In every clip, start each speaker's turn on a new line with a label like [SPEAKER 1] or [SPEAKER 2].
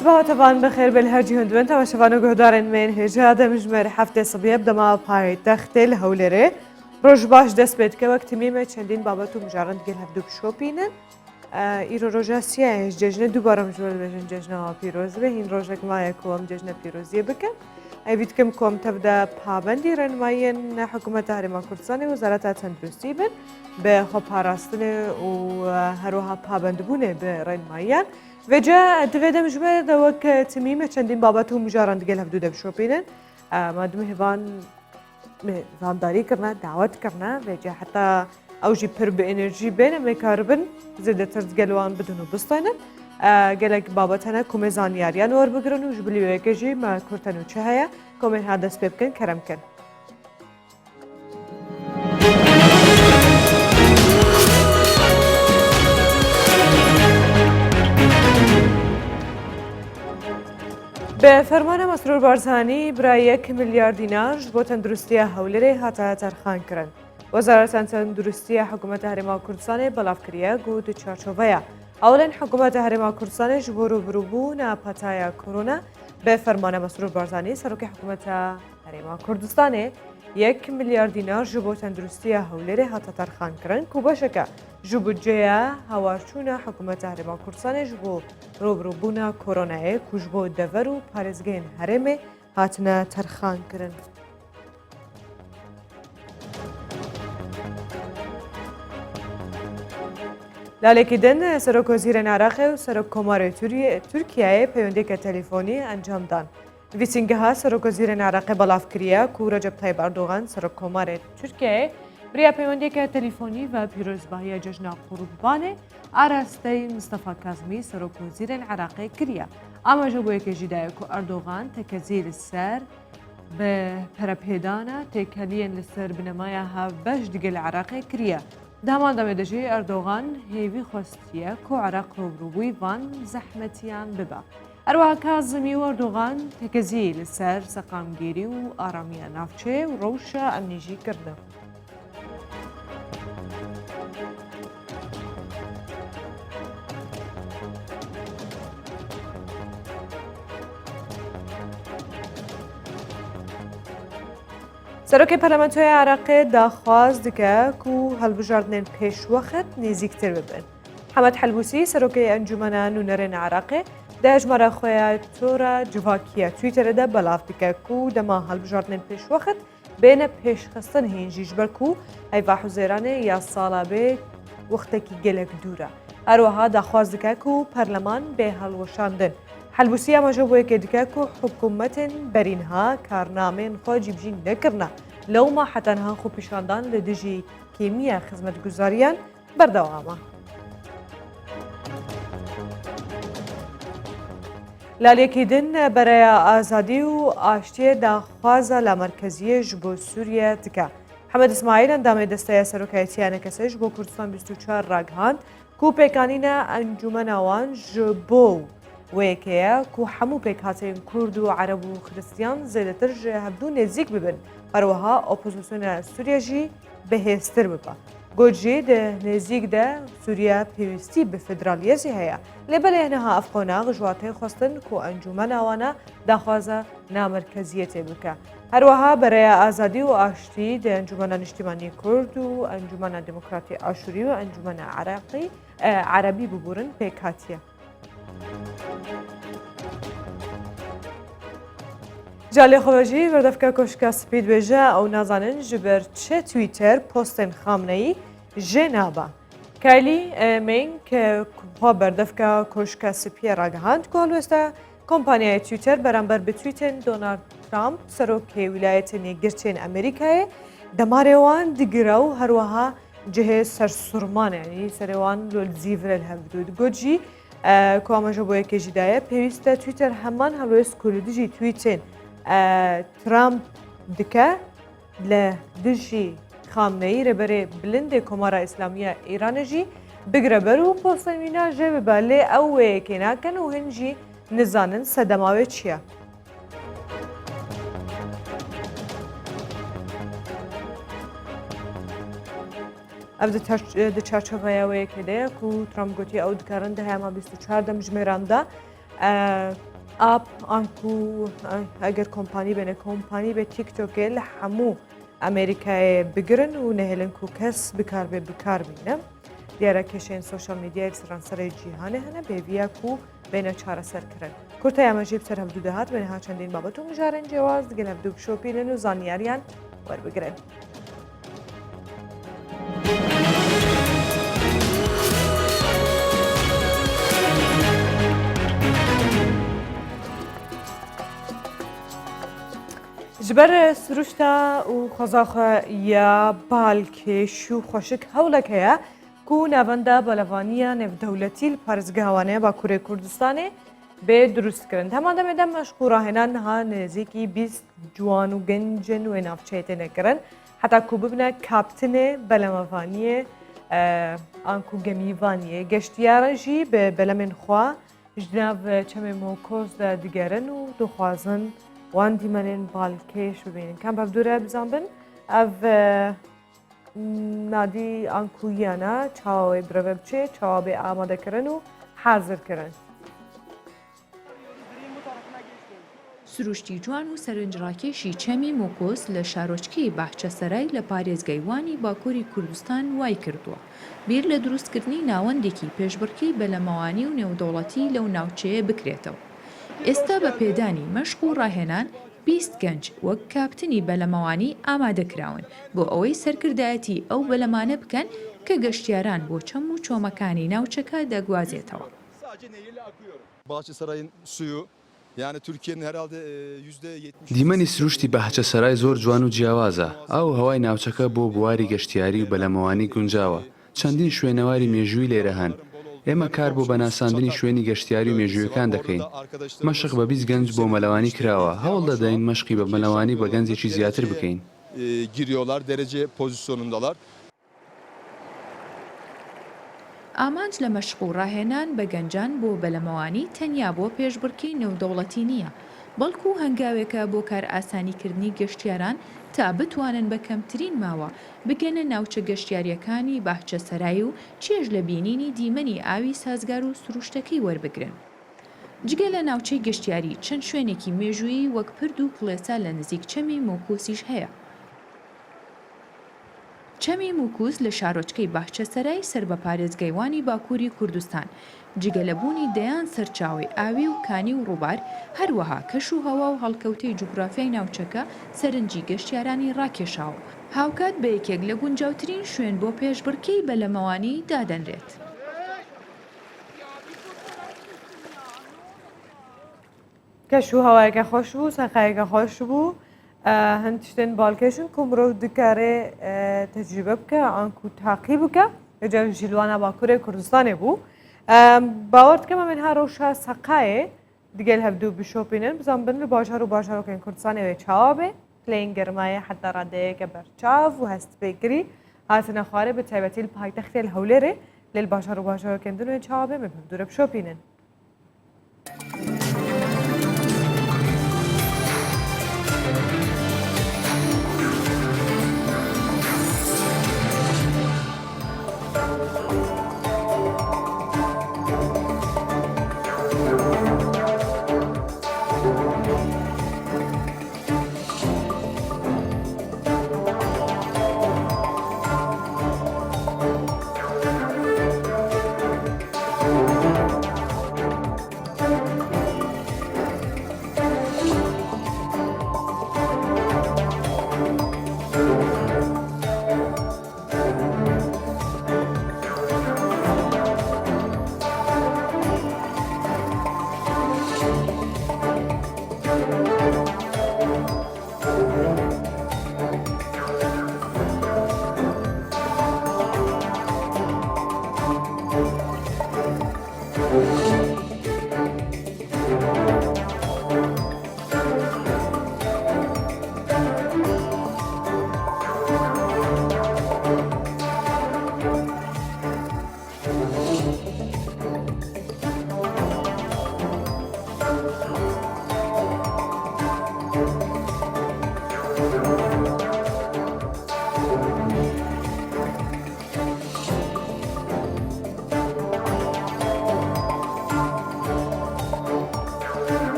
[SPEAKER 1] صباح طبعا بخير بالهرجي هندوان تماشاوان گهدارن من هجا دمجمر هفته صبیه بدما پایتخت الهولره روز باش دست بید که وقت میمه چندین بابتو مجرد گل هفدو بشوپینن ایرو روزا سیاهش جشن دوباره مجبور بشن جشن پیروز به این روزا که ما یکوام جشن پیروزی بکن ایوید کم کوم تبدا پابندی رنماین حکومت هرما کردستان وزارت تندرستی بن به خب پاراستن و هروها پابند بونه به رنماین و جا دویدم جمعه دوک تمیمه چندین بابتو مجارند گل هفدو دب شوپینن مادم هوان داری کرنا دعوت کرنا و جا حتی اوجی پر به انرژی بین میکاربن زیاده ترز گلوان بدونو بستانن گلک بابتنا کومه زانیاریان ور بگرن و جبلی ویکجی ما کرتنو چه هیا کومه هادس بکن کرم کن به فرمان مسرور بارزانی برای 1 میلیارد دینار بۆ تەندروستی هەولێرێ هاتە تەرخانکردن. وەزارەتە تەندروستی حکوومەتە هەرێما کوردستانی بەڵاوکردیە گوت چارچۆڤەیە. ئەوڵێن حکوومەتە هەرێما کوردستانیش بۆ ڕووبڕووبوونا پەتایە کۆرۆنا به فرمان مسرور بارزانی سەرۆکی حکوومەتە هەرێما کوردستانی 1 میلیارد دینار ji بۆ تەندروستی هەولێرێ هاتە تەرخانکردن و بەشەکە ji بودجەیە هاوارچوونە حکوومەتە هەرێما کوردستانیش بۆ ڕووبڕووبوونا کۆرۆنایە کوژ بۆ دەڤەر و پارێزگەین هەرێمێ هاتنە تەرخانکردن. لالێکی دن سەرۆک وەزیرە عێراقی و سەرۆک کۆماری تورکیایە پەیوەندێکە تەلیفۆنی ئەنجامدان. ویسینگەها سەرۆک وەزیرە عێراقی بەڵاوکردیە و ڕەجەب تایب ئەردۆغان سەرۆک کۆماری تورکیایە بریا پەیوەندێکە تەلیفۆنی و پیرۆزباهیە جەژنا قوربانێ ئاراستەی مستەفا کازمی سەرۆک وەزیرە عێراقی کردە. ئاماژە بۆ یەکێژیدایە و ئەردۆغان تەکەزی لەسەر بە پەرەپێدانە تێکەلیەن لەسەر بنەمایە هەڤبەش دیگە لە عێراقی کردە. دامان دەمێدەژێ ئەردۆغان هێوی خۆستیە کۆ عێراق ڕووبڕووبووی وان زەحمەتیان ببە. هەروەها کازمی و ئەردۆغان تێکەزی لەسەر سەقامگیری و ئارامیە ناوچێ و ڕەوشە ئەمنیژی کردن. سەرۆکی پەرلەمانتۆی عێراقی داخواز دکە و هەڵبژاردنێن پێشوەخت نزیکتر ببن. حەمەد حەلبوسی سەرۆکی ئەنجومەنە نونەرێن عێراقی داژمارە خۆیان تۆرە جڤاکیە تویتەرەدا بەڵاو دکە و دەما هەڵبژاردنێن پێشوەخت بێنە پێشخستن هێنجیش بەرک و هەیڤا حوزێرانێ یا ساڵا بێ وەختێکی گەلێک دوورە. هەروەها داخواز دکە و پەرلەمان بێ هەڵوەشاندن. حەلبوسی ئاماژە بۆ یەکێ دکە و حکوومەتên بەرینها کارنامێن خۆ جیبژین نەکردە لەو ماحەتەنها خۆپیشاندان لە دژی کێمیە خزمەتگوزاریان بەردەوامە. لالێکی دن بەرەیە ئازادی و ئاشتیە داخوازە لە مەرکەزیەش بۆ سووریە دکە. حەمەد ئیسماعیل ئەندامێ دەستەیە سەرۆکایەتیانە کەسەش بۆ کوردستان 24 ڕاگەهاند و پێکانینە ئەنجومەناوان ji بۆ وەیەکەیە و هەموو پێکهاتەیەن کورد و عەرەب و خریستیان زێدەتر ji هەفتوو نێزیک ببن هەروەها ئۆپۆزیسیۆنە سووریەژی بەهێزتر ببە. گۆجێ دە نێزیکدا سووریا پێویستی بە فێدرالیەزی هەیە لێبەلێنەها ئەفقۆناغ ژواتەی خواستن و ئەنجومەناوانە داخوازە نامەرکەزیەتێ بکە. هەروەها بەرەیە ئازادی و ئاشتی دە ئەنجومەنە نیشتیمانی کورد و ئەنجومەنە دموکراتی ئاشوری و ئەنجومەنە عەرەبی ببورن پێکهاتیە. جالێ خۆبەژی بەردەفکە کۆشکە سپید بێژە ئەو نازانن ji ber çi تویتر پۆستên خامنەیی jê naba. Kaylî mêng xwe berdefka koşka spiye ragihand ku helwesta kompanyaya Twitter beramber bi tweetên Donald Trump serokê wilayetê nêgirçên Amerîkayê demarê wan digire û herwiha cihê sersurman yanî serê wan lolzîvre hevdû got jî ku amaja bo yekê jî daye pêwîst e Twitter heman helwest ku li dijî tweetên Trump dike li dijî خامنەیی rêberê bilindê Komara İslamiya Îranê jî bigire ber û postên wî jê bibe lê ew wêyekê nakin û hin jî nizanin sedema wê çi ye. Ev di çarçoveya wêyekê de ye ku Trump gotiye ew dikarin di hema 24 demjimêran de ئاپ ئەنکو ئەگەر کۆمپانی بێنە کۆمپانی بە تیکتۆکێ لە هەموو ئەمریکایە بگرن و نەهێڵن و کەس بکاربێ بکاربینە دیارە کێشێن سوۆشەل میدیای سەرانسەری جیهانە هەنە بێڤیاک و بینە چارەسەرکردن کورتە ئەمەژی بسەر هەفتوو دەهات بێنەها چەندین بابەت و مژارن جیاواز دگەل هەفتوو بشۆپینن و زانیاریان وەربگرن. ji ber siruşta û xwezaxwe ya balkêş û xweşik hewlek heye ku navenda belevaniya navdewletî li Parêzgeha Wanê Bakurê Kurdistanê bê durustkirin. Hema demê de meşqû rahênan niha nêzîkî 20 ciwan û gencên wê navçeyê têne kirin heta ku bibine kaptinê belemevaniyê an ku gemîvaniyê geştiyaran jî bi belemên xwe ji nav çemê Mokoz de digerin û dixwazin wan dîmenên balkêş bibînin. Kem hevdûre bizanbin ev nadî ankûyana çawa wê bireve biçê, çawa bê amadekirin û hazirkirin.
[SPEAKER 2] سروشتی جوان و سەرنجڕاکێشی چەمی مۆکۆس لە شارۆچکەی باحچەسەرای لە پارێزگایوانی باکووری کوردستان وای کردووە بیر لە دروستکردنی ناوەندێکی پێشبڕکەی بەلەمەوانی و نێودەوڵەتی لەو ناوچەیە بکرێتەوە. ئێستا بە پێدانی مەشق و ڕاهێنان 20 گەنج وەک کاپتنی بەلەمەوانی ئامادەکراون بۆ ئەوەی سەرکردایەتی ئەو بەلەمانە بکەن کە گەشتیاران بۆ چەم و چۆمەکانی ناوچەکە دەگوازێتەوە.
[SPEAKER 3] Yani Türkiye'nin herhalde %70
[SPEAKER 4] دیمەنی سروشتی بەهچەسەرای زۆر جوان و جیاوازە ئەو هەوای ناوچەکە بۆ بواری گەشتیاری و بەلەمەوانی گونجاوە چەندین شوێنەواری مێژووی لێرە هەن ئێمە کار بۆ بەناساندنی شوێنی گەشتیاری و مێژوویەکان دەکەین مەشق بە 20 گەنج بۆ مەلەوانی کراوە هەوڵ دەدەین مەشقی بە مەلەوانی بە گەنجێکی زیاتر بکەین
[SPEAKER 3] giriyorlar derece pozisyonundalar.
[SPEAKER 2] ئامانج لە مەشق و ڕاهێنان بە گەنجان بۆ بەلەمەوانی تەنیا بۆ پێشبڕکەی نێودەوڵەتی نییە بەڵکو هەنگاوێکە بۆ کار ئاسانیکردنی گەشتیاران تا بتوانن بە کەمترین ماوە بگەنە ناوچە گەشتیاریەکانی باحچەسەرای و چێژ لە بینینی دیمەنی ئاوی سازگار و سروشتەکەی وەربگرن. جگە لە ناوچەی گەشتیاری چەند شوێنێکی مێژووی وەک پرد و کڵێسا لە نزیک چەمی مۆکۆسیش هەیە. چەمی موکوس لە شارۆچکەی باحچەسەرای سەر بە پارێزگایوانی باکووری کوردستان جگە لەبوونی دەیان سەرچاوی ئاوی و کانی و ڕووبار هەروەها کەش و هەوا و هەڵکەوتەی جوگرافیای ناوچەکە سەرنجی گەشتیارانی ڕاکێشاوە هاوکات بە یەکێک لە گونجاوترین شوێن بۆ پێشبڕکەی بەلەمەوانی دادەنرێت.
[SPEAKER 1] کەش و هەوایەکە خۆش بوو سەقایەکە خۆش بوو هەند تشتێن باڵکێشن کو مرۆڤ دکارێ تەجریبە بکە ئەنکو تاقی بکە لەجا ژیلوانە باکوورێ کوردستانێ بوو باوەڕ دکەمە من هەڕۆژە سەقایێ دیگەل هەفتوو بشۆپینن بزان بن لە باژار و باژارۆکەین کوردستانێوێ چاوا بێ پلەین گەرمایە حتا ڕادەیەکە بەرچاو و هەست پێکری هاتنە خوارێ بە تایبەتی لە پایتەختێ لە هەولێرێ لێل باژار و باژارۆکەندنوێ چاوا بێ من هەفتوورە بشۆپینن.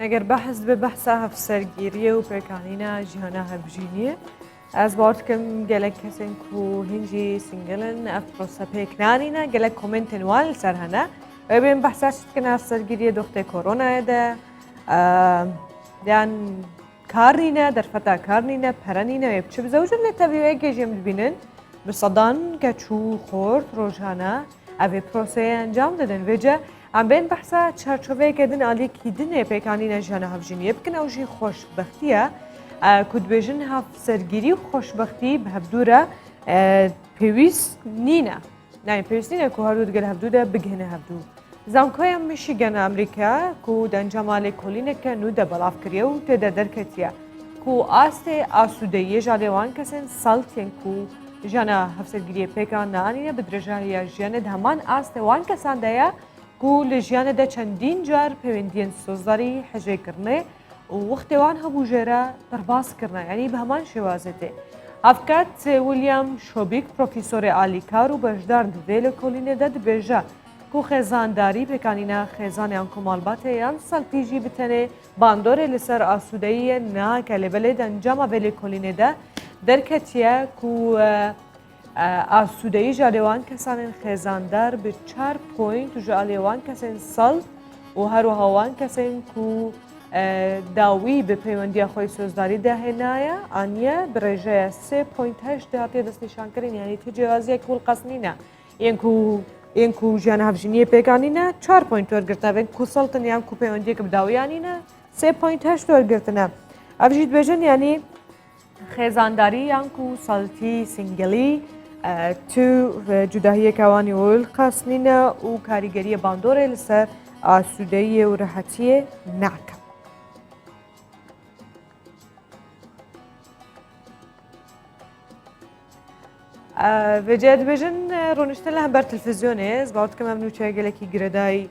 [SPEAKER 1] اگر بحث به بحث هفسرگیریه و پیکانینا جهانا هبجینیه از بارد کم گلک کسین کو هنجی سینگلن اف پروسا پیکنانینا گلک کومنتن وال سر هنه و بین بحثاش کن هفسرگیریه دخته کرونا ده دیان کارنینا در فتا کارنینا پرنینا و بچه بزوجن لطبیعه گیجیم ببینن بصدان کچو خورد روزانه اوی پروسه انجام دادن وجه ام بین بحثا چارچوبه کدن علی کیدن پیکانینا جهانا هفجینیه بکن او جی خوشبختیه کد بیشن هفسرگیری و خوشبختی به هفدوره پیویست نینه نه پیویست نینه که هر دو دگل هفدوده بگهنه هفدو زانکوی میشیگن امریکا که دنجام علی کلینه که نو ده بلاف کریه و تده درکتیه که آست آسودهیه جالوان کسین سالتین که جانا هفسرگیری پیکان نانینه بدرجه جانه همان آست وان کسان دیا که لجیانه ده چندین جار پیوندین سوزداری حجه کرنه وقتی وان هبو جرا درباس کرنا یعنی به همان شوازته افکات ویلیام شوبیک پروفیسور آلیکار و بجدار دویل کلینه داد بیجا کو خزانداری بکنینا خزان آن کمالبات یان سال پیجی بتنه باندور لسر آسودهی نه کلبله دنجام ویل کلینه ده درکتیه کو آسودهی جالوان کسان خزاندار به 4 پوینت و جالوان کسان سال و هر هوان کسان کو داوی به پیوندی خوی سوزداری ده هنایا آنیا برژه 3.8 دهاتی دست نشان کردن یعنی تجاوزی کل قسنینه اینکو جان هفجینی پیکانینه 4 پوینت ورگرتنه و اینکو سالتن یعنی کو پیوندی که بداوی آنینه 3.8 ورگرتنه افجید بجن یعنی خزانداری یعنی کو سالتی سینگلی تو جداهی کوانی ول قسنینه و کاریگری باندوره لسر آسودهی و راحتی ناکم و جد بجن رونشتن لهم بر تلفزیونه زباعت که ممنوع چه گلکی گردای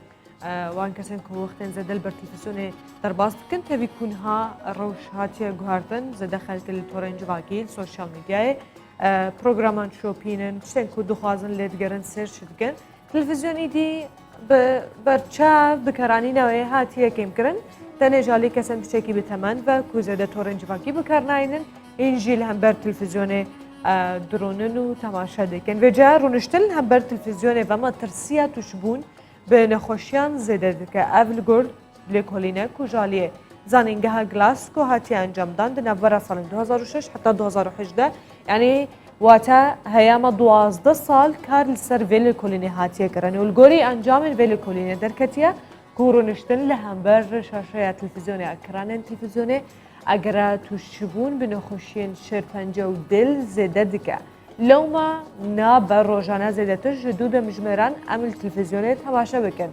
[SPEAKER 1] وان کسان که وقتن زدل بر تلفزیونه در باز بکن تبی کنها روش هاتی گوهردن زده خلط لطورنج واقعی سوشال میدیای پروگرامان شوپینن چتن که دخوازن لیدگرن سرچ دکن تلفزیونی دی برچه بکرانی نوعی هاتیه کم کرن تنه جالی کسان بچکی بتمن و که زده تورنج واقعی بکرناینن این جیل هم بر تلفزیونه درونن و تماشا دکن و جا رونشتن هم بر تلفزیونه و ما ترسیه تشبون به نخوشیان زده دکه اول گرد لیکولینه کجالیه زانینگه گلاسکو هاتی انجام دان نوورا سال 2006 حتی 2018 یعنی واتا هیام 12 سال کار لسر ویل کلینه هاتیه کرن و الگوری انجام ویل کلینه درکتیه کورونشتن لهم بر شاشه تلفزیونه اکران تلفزیونه اگر توشبون به نخوشین شرپنجه و دل زده دکه لو ما نا بر روزانه زده تر جدود مجمران عمل تلفزیونه تماشا بکن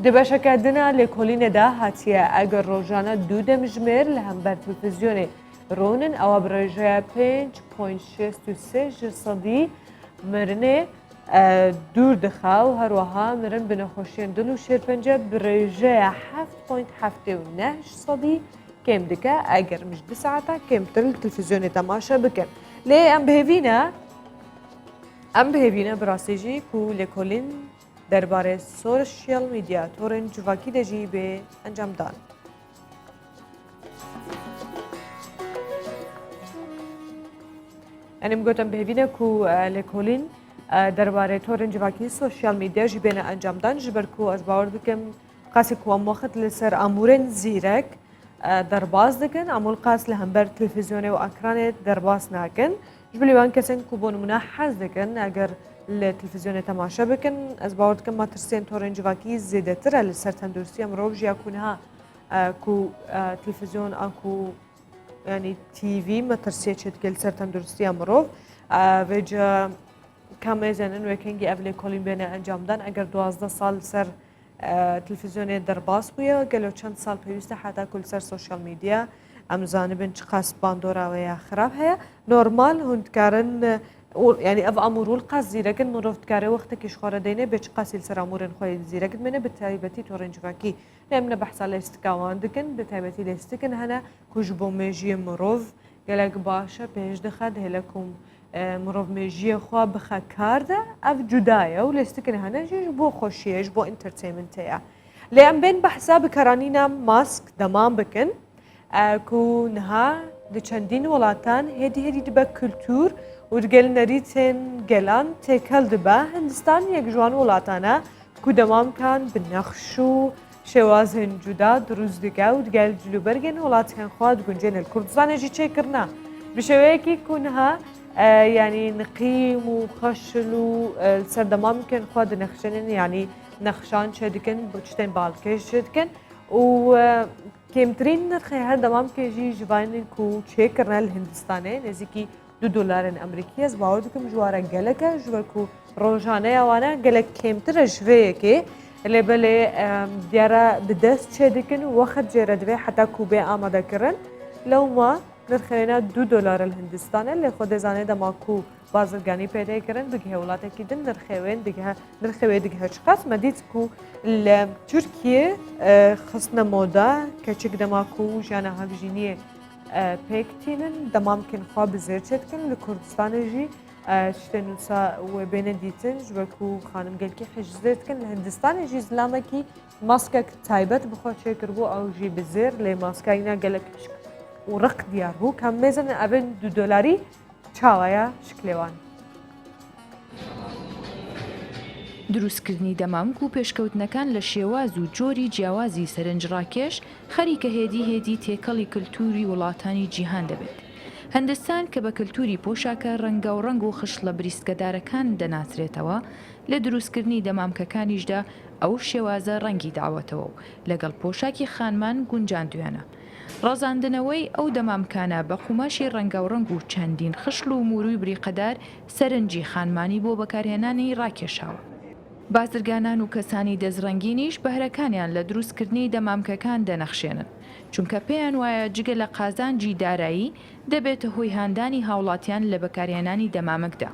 [SPEAKER 1] دبشه کردن لیکولین ده هاتیه اگر روزانه دود مجمر لهم بر تلفزیونه رونن او برجه 5.63 صدی مرنه دور دخاو هر وها مرن به نخوشین دل و شرپنجه برجه 7.79 صدی کم دکه اگر مش بساعتا کم تر تلفزیون تماشا بکن لی ام بهوینا براسیجی کو لیکولین درباره سوشیال میدیا تورنج واکی دجی به انجام دان یعنی میگوتم بهوینا کو لیکولین درباره تورنج واکی سوشیال میدیا جی بین انجام دان جبر کو از باور دکم قاسی کو وقت لسر امورن زیرک درباز دکن امول قاس لهم بر تلفزیون و اکران درباز ناکن جبلی وان کسین کو بونمونه حز دکن اگر لتلفزیون تماشا بکن از باور دکم ما ترسین تورنج واکی زیده تر لسر تندرستی امروز جیا کنها کو تلفزیون آنکو یعنی تیوی ما ترسیه چه دکل سر تندرستی امروز و جا کم زنن و کنگی اولی کلیم بینه انجام دن اگر 12 سال سر تلفزیون درباس بوده گلو چند سال پیوسته حتی کل سر سوشال میدیا امزانه بین چقاس باندورا و یا خراب هیا نورمال هند کارن یعنی اف امورول قاس زیرگن مروفت کاره وقتی که شخوره دینه به چقاسی سر امورن خواهی زیرگن منه به تایبتی تورنج واکی نمونه بحثا لیستکاوان دکن به تایبتی لیستکن هنه کش بو میجی مروف گلگ باشه پیش دخد هلکم مروف میجی خواه بخه کارده اف جدایه و لیستکن هنه جیش بو خوشیش بو انترتیمنتیه لێ ئەم بێن بەحسا بکەرانینە ماسک دەمان بکەن کو نها di çendîn welatan hêdî hêdî dibe kultûr û digel nerîtên gelan têkel dibe Hindistan yek ji wan welatan e ku demamkan bi nexş û şêwazên cuda durust dike û digel cilûbergên welatên xwe diguncên li Kurdistanê jî çêkirine bi şêweyekî ku niha yanî niqîm û xweşil û ser demamkên xwe dinexşenin yanî nexşan çê dikin tiştên balkêş çê dikin û کمترین نرخی هر دمام که جی جوانین کو چه کرنل هندستانه نزدیکی $2 امریکی از باور دکم جواره گلکه جوار کو روزانه آوانه گلک کمتر جویه که لبله دیاره بدست چه دکن وقت جره دوی حتی کوبه آماده کرن لو ما نرخینا $2 الهندستانه لی خود زانه دما کو بازرگانی پیدا کرن بگه ولاته کی دن نرخوین دیگه چقدر مدید کو ترکیه خصنا مودا کچک دما کو جانا هفجینی پیکتینن دمام کن خواب زیر چت کن لکردستان جی شتنوسا و بین دیتن جوا کو خانم گل کی حجزت کن هندستان جی زلامه کی ماسکه تایبت بخواد شکر بو او جی بزیر لی ماسکه اینا گلک ورق دیار بو کم میزن ابن $2 چاوایە شکلێوان.
[SPEAKER 2] دروستکردنی دەمامک و پێشکەوتنەکان لە شێواز و جۆری جیاوازی سەرنجڕاکێش خەریکە هێدی تێکەڵی کللتوری وڵاتانی جیهان دەبێت. هەندستان کە بە کللتوری پۆشاکە ڕەنگە و ڕنگ و خشت لە بریسکەدارەکان دەناسرێتەوە لە دروستکردنی دەمامکەکانیشدا ئەو شێوازە ڕەنگی داوەتەوە و لەگەڵ پۆشاکی خانمان گونجاندوێنە. ڕازاندنەوەی ئەو دەمامکانە بە قوماشی ڕەنگە و ڕنگ و چەندین خشل و موروی بریقەدار سەرنجی خانمانی بۆ بەکارهێنانی ڕاکێشاوە. بازرگانان و کەسانی دەزڕەنگینیش بەهرەکانیان لە دروستکردنی دەمامکەکان دەنەخشێنن چونکە پێیان وایە جگە لە قازانجی دارایی دەبێتە هۆی هاندانی هاوڵاتیان لە بەکارهێنانی دەمامکدا.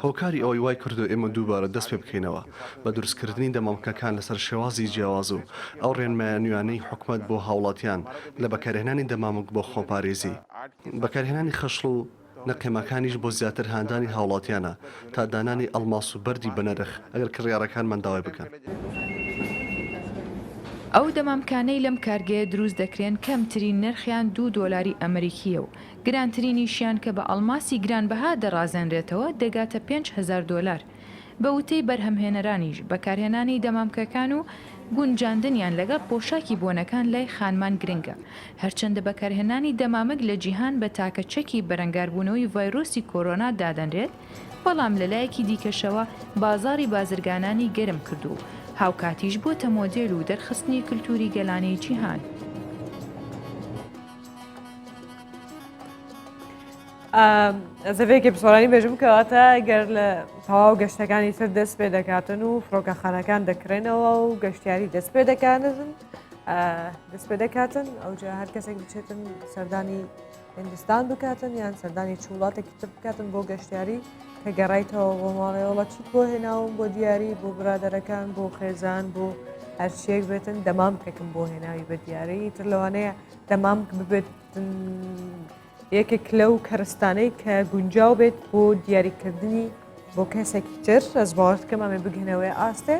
[SPEAKER 5] هۆکاری ئەوەی وای کردو ئێمە دووبارە دەست پێ بکەینەوە بە دروستکردنی دەمامکەکان لەسەر شێوازی جیاواز و ئەو ڕێنمایە نوێنەی حکومەت بۆ هاوڵاتیان لە بەکارهێنانی دەمامک بۆ خۆپارێزی بەکارهێنانی خەشڵ و نەقیمەکانیش بۆ زیاتر هاندانی هاوڵاتیانە تا دانانی ئەڵماس و بەردی بەنەرخ ئەگەر کڕیارەکانمان داوای بکەن.
[SPEAKER 2] ئەو دەمامکانەی لەم کارگەیە دروست دەکرێن کەمترین نرخیان $2 ئەمریکیە و گرانترینیشیان کە بە ئەڵماسی گرانبەها دەڕازێنرێتەوە دەگاتە $5,000 بە وتەی بەرهەمهێنەرانیش بەکارهێنانی دەمامکەکان و گونجاندنیان لەگەڵ پۆشاکی بۆنەکان لای خانمان گرنگە هەرچەندە بەکارهێنانی دەمامک لە جیهان بە تاکەچەکی بەرەنگاربوونەوەی ڤایرۆسی کۆرۆنا دادەنرێت بەڵام لەلایەکی دیکەشەوە بازاڕی بازرگانانی گەرم کردو هاوکاتیش بۆتە مۆدێل و دەرخستنی کللتوری گەلانەی جیهان.
[SPEAKER 1] زەوەیەکی پسۆرانی بێژم کەواتە گەر لە تەواو گەشتەکانی تر دەست پێ دەکاتن و فڕۆکەخانەکان دەکرێنەوە و گەشتیاری دەست پێ دەکاتن ئەوجا هەر کەسێک بچێتن سەردانی هندستان بکاتن یان سەردانی چ وڵاتێکی تر بکاتن بۆ گەشتیاری کە گەڕایتەوە بۆ ماڵەوەڵە چیت بۆ هێناوم بۆ دیاری بۆ برادەرەکان بۆ خێزان بۆ هەرچیەک بێتن دەمامکەکەم بۆ هێناوی بە دیاری تر لەوانەیە دەمامک ببێت یەکێک لەو کەرستانەی کە گونجاو بێت بۆ دیاریکردنی بۆ کەسێکی تر ئەس باوەڕ دەکەم ئەمێ بگهێنەوەی ئاستێ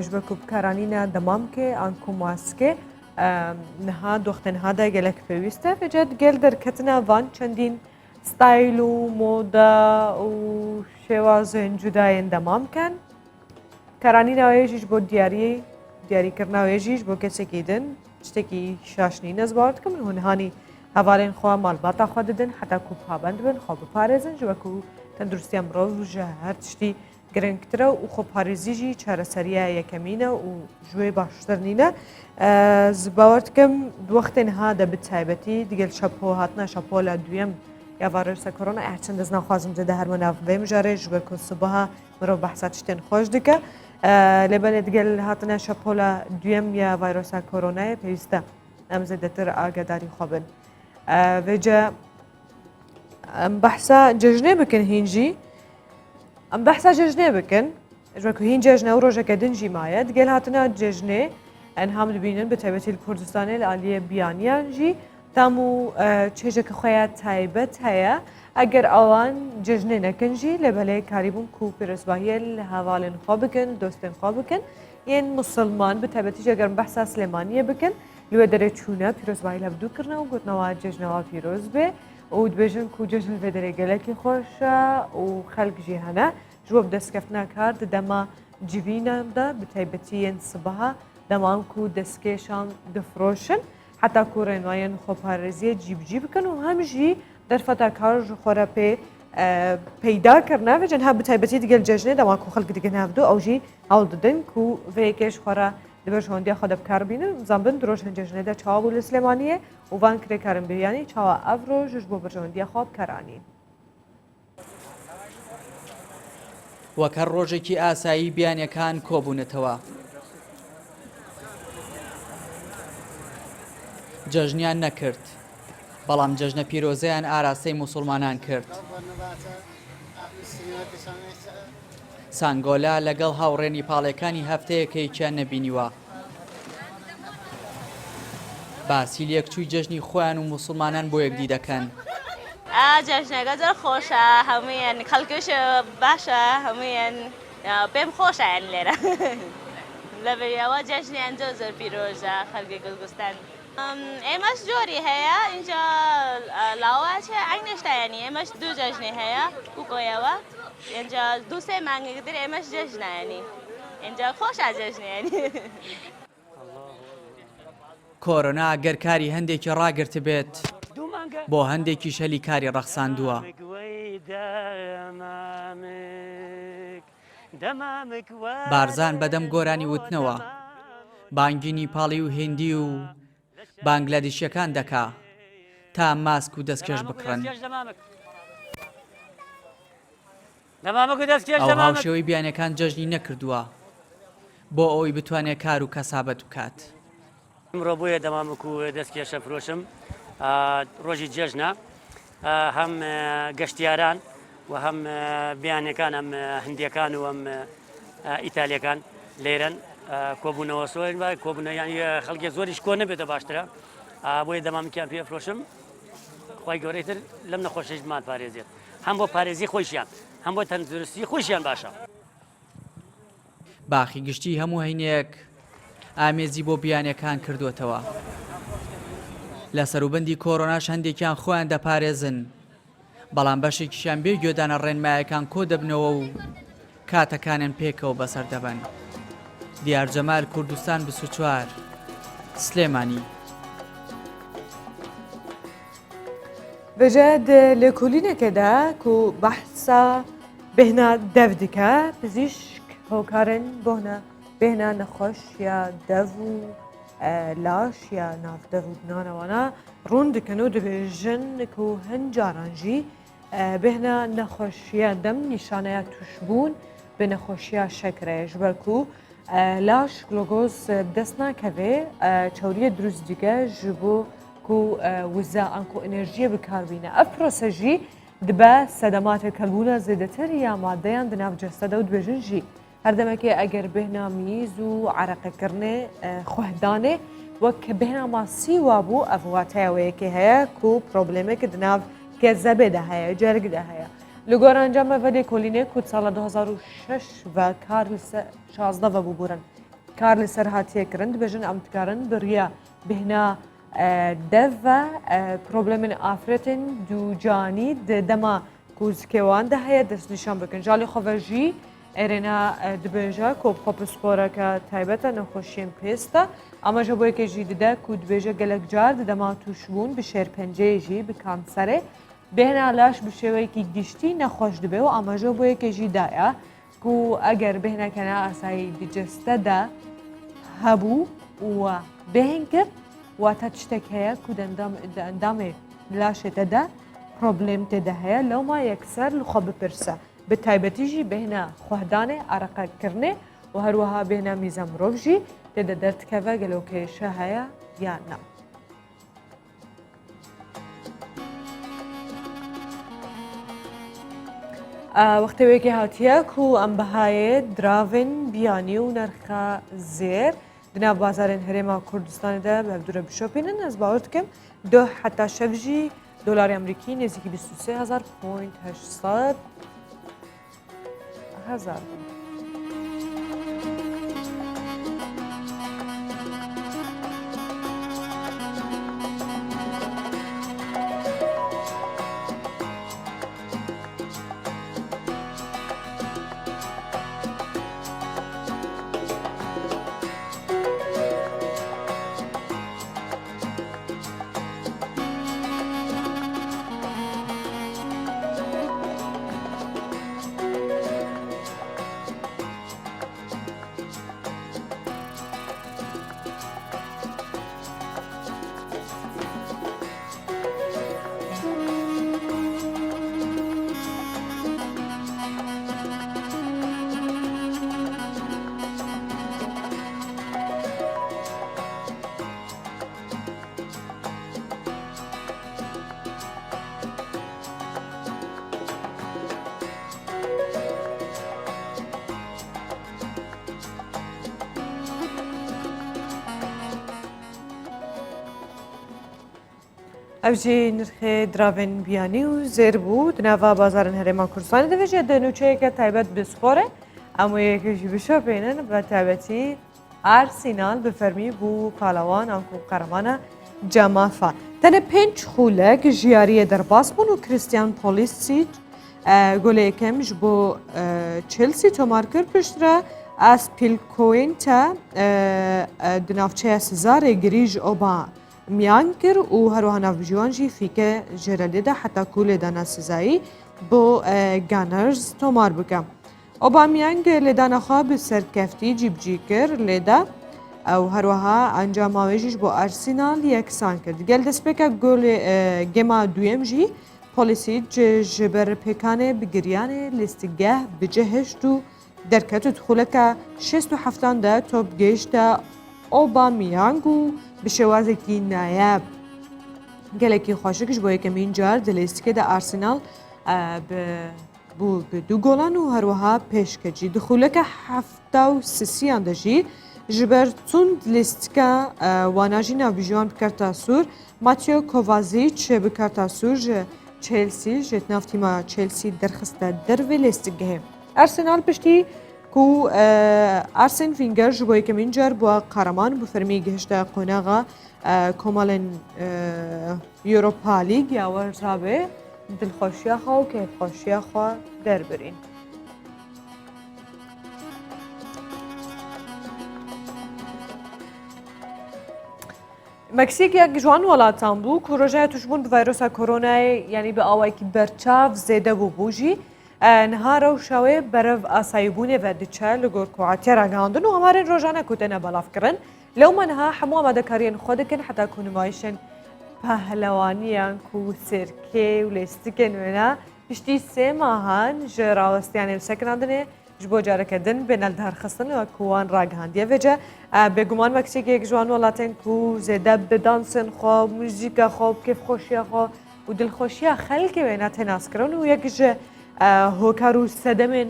[SPEAKER 1] ji ber ku bikaranîna demamkê an ku maskê niha doxtên hada gelek pêwîst e fêce gel derketina van çendîn ستایل و مۆدا و شێوازên cudayên demamken karanîna wê jî ji bo diyarîkirina wê jî ji bo kesekî din tiştekî şaşnîn ez bawer dikim hûn hanî hevalên xwe malbata xwe didin heta ku pabend bin xwe biparêzin ji we ku tenduristiya mirov ji her tiştî girngtir e û xweparêzî jî çareseriya yekemîn e û ji wê baştir nîne ez bawer dikim di wextên hade bi taybetî digel şepo hatina şepola duyem یا ڤایرۆسە کۆرۆنا هەرچەند دەست ناخوازم جێ هەرمە ناو vê mijarê ji ber ku sibaha mirov behsa tiştên xweş dike lêbelê digel hatine şepola duyem ya ڤایرۆسا کۆرۆنayê pêwîst e em zêdetir agedarî xwe bin vêce em behsa cejnê bikin hîn jî em behsa cejnê bikin ji ber ku hîn cejne û rojeke din jî maye digel hatine cejnê enham dibînin bi taybetî li Kurdistanê li aliyê biyaniyan jî تام و چێژێکە خۆیان تایبەت هەیە ئەگەر ئەوان جژنێ نەکەنجی لە بەلەیە کاریبوون و پیرۆزباهیە لە هاواڵێن خۆ بکەن دۆستێن خۆ بکەن یەن مسلمان بتایبەتیش ئەگەر بەحسا سلێمانیە بکەن لێوێ دەرێ چوونە پیرۆزباهی لە بدووکردنەوە گوتنەوە جژنەوە پیرۆز بێ و دبێژن و جژن بێ دەرێ گەلێکی خۆشە و خەڵکژی هەنە ژوە بدەستکەفتنا کار دەما جیبینەدا بتایبەتی یەن سبەها دەمان و دەستکێشان دەفرۆشن حتا کوڕێنوایەن خۆپارێزیە جیبجی بکەن و هەمژی دەرفەتا کار خۆرە پێ پەیداکردنا بێژن هە بتایبەتی دیگەل جژنێ دەما و خەڵک دیگە نابدو ئەوژی هەڵ دەدەن و vêyekêş xwe dibêj hondiya xwe de bikar bînin zanbin di rojên cejnê de çawa bû li Silêmaniyê û van kirêkarin biryanî çawa ev roj ji bo birjondiya xwe bikaranîn.
[SPEAKER 6] وەک هەر ڕۆژێکی ئاسایی بیانیەکان کۆبوونەتەوە. جەژنیان نەکرد، بەڵام جەژنە پیرۆزەیان ئاراستەی موسڵمانان کرد. سانگۆلا لەگەڵ هاوڕێنی پاڵەکانی هەفتەیەکەیکیان نەبینیوە. باسی لەکچووی جەژنی خۆیان و موسڵمانان بۆ یەکدی دەکەن.
[SPEAKER 7] جەژنەکە زۆر خۆشە، هەموویان خەڵکیش باشە، هەموویان پێم خۆشایان لێرە. لەبەریەوە جەژنیان زۆر پیرۆژە خەڵکی گوڵگوستان. ئێمەش جۆری هەیە اینجا لاوەچێ ئەنگشتایانی ئێمەش دوو جەژنی هەیە کوکۆیەوە اینجا دوو سێ مانگەکەتر ئێمەش جەژنایانی اینجا خۆشە جەژنیانی.
[SPEAKER 6] کۆرۆنا گەر کاری هەندێکی ڕاگرت بێت بۆ هەندێکی شەلی کاری ڕەخساندووە. بارزان بەدەم گۆرانی وتنەوە بانگی نیپاڵی و هێندی و بانگلادیشیەکان دەکا تا ماسک و دەستکێش بکڕن. ئەو هاوشێوەی بیانەکان جەژنی نەکردووە بۆ ئەوەی بتوانێت کار و کەسابەت بکات.
[SPEAKER 8] ئەمڕۆ بۆیە دەمامک و دەستکێشە فرۆشم ڕۆژی جێژنە هەم گەشتیاران و هەم بیانەکان ئەم هەندیەکان و ئەم ئیتالیەکان لێرن کۆبوونەوە سۆن کۆبوونەیانی خەڵکی زۆریش کۆ نەبێتە باشترە بۆیە دەمامکیان پێ فرۆشم خی گەورەیتر لەم نەخۆشیشمان پارێزێت هەم بۆ پارێزی خۆشیان هەم بۆ تەندروستی خۆشیان باشە.
[SPEAKER 6] باخی گشتی هەموو هەینەیەک ئامێزی بۆ بیانەکان کردوێتەوە. لە سەروبەندی کۆڕۆناش هەندێکیان خۆیان دەپارێزن بەڵام بەشێکیشیان بێ گوێدانە ڕێنمایەکان کۆ دەبنەوە و کاتەکانیان پێکەوە بەسەر دەبن. دیار جەمال کوردستان 24 سلێمانی.
[SPEAKER 1] بەجێ لە کولینەکەدا و بەحسا بهنا دەف دکە پزیشک هۆکارن بۆنە بهنا نەخۆش یا دەڤ و لاش یا نافدەڤ و بنانەوانە ڕوون دکەن و دەبێژن و هەنجارانژی بهنا نەخۆشیە دەم نیشانەیە توشبوون بە نەخۆشیە شەکرەیەش بەرکو لاش گلۆگۆز دەست ناکەوێ چاوریە دروست دیگە ji بۆ ku wiza an ku enerjiye bikarbîne. Ev prosejî dibe sedematê kelbûna zêdetir ya maddeyan di nav cesta de û dibêjin jî her demekê eger bêhna mîz û ereqekirinê xwehdanê wek bêhna masî wa bû ev wateya wê yekê heye ku problemekê di nav gezebê de heye cerg de heye. Li gor encama vedê kolînê ku sala 2006 ve kar li ser 16 ve bûburin kar li ser hatiye kirin dibêjin em dikarin bi riya bêhna dev ve problemên afretin dûcanî di dema ku zikêwan de heye destnîşan bikin. Jalê xwe ve jî êrêna dibêje ku popsporeke taybet e nexweşiyên pêst e ama ji bo yekê jî dide ku dibêje gelek car di dema tûşbûn bi şêrpenceyê jî bi kanserê bêhna laş bi şêweyekî giştî nexweş dibe û ama ji bo yekê jî daye ku eger bêhnekene asayî di ceste de hebû û bêhên kir واتە تشتێک هەیە کو ئەندامێ لاشێ تێدا پرۆبلێم تێدا هەیە لەوما یەکسەر لەخوا بپرسە بە تایبەتیژی بهێنە خواهدانێ ئارەقەکردنێ و هەروەها بهێنە میزە مرۆڤژی تێدا دەردکەوە گەلەو کێشە هەیە یان نە. وەختەوەیەکی هاتیە و ئەم بەهایە دراڤن بیانی و نرخە زێر دناو بازارên herêma Kurdistanê de bevdure bişopînin ez bawer dikim 2 heta şev jî dolarê Amerîkî nêzîkî 23,800 hezar bûn. Ev jî nirxê diravên biyanî û zêr bû di nava bazarên herêma Kurdistanê de ve jî di nûçeyeke taybet bi sporê em wêyekê jî bişopînin bi taybetî Arsenal bi fermî bû palawan an ku qehremana Cemafa. Tenê 5 xûlek ji yariyê derbas bûn û Christian Pulisic golê yekem ji bo Chelsea tomar kir piştre Aspilicueta di navçeya Sezarê girî ji Oba میان کر و هروها ناویجوان جی فیکه جرلی ده حتی کوله دانا سزایی با گانرز تومار بکم. اوبامیانگ لیدانا خواه به سرکفتی جیب جی کر لیدا او هروها انجام آویجیش با ارسنال یکسان کرد. گل دست بکه گل گما دویم جی پولیسیج جبر پیکانه بگریانه لیستگه بجهشت و درکت دخوله که 67 ده توب گیشت اوبامیانگ و به شوازێکی نایاب gelekî xweşikî ji bo yekemîn car di lêstikê de Arsenal bû bi 2 golan û herwiha pêşkecî. Di xûleka hefta û sisiyan de jî ji ber çûn lîstika wana jî navbîjwan bi karta sûr Mateo Kovacic bi karta sûr ji Chelsea ji nav tîma Chelsea derxiste dervê lêstikgehê. Arsenal piştî ku Arsene Wenger ji bo yekemîn car bûye qehreman bi fermî gihişte qonaxa komalên Europa League ya we rabê dilxweşiya xwe û kêfxweşiya xwe derbirîn. مکسیک یک جوان ولاتان بو که روژه تشبون به ویروس کرونا یعنی به آوایی که برچاو زیده بو بوجی نهار و شوی برف آسایبونه و دیچه لگور کوعاتی را گاندن و همارین روژانه کتنه بلاف کرن لو منها حمو آمده کارین خود کن حتی کنمایشن پهلوانیان کو سرکه و لیستیکن وینا پشتی 3 ماهان جراوستیانی سکناندنه جبو جاره کردن بین الدهر خستن و کوان راگهاندیه وجه به گمان مکسیک یک جوان ولاتن کو زیده بدانسن خواه موزیک خواه کیف خوشی خواه و دل خوشی خلقی وینا تناس کرن و یک جه هوکارو سدمن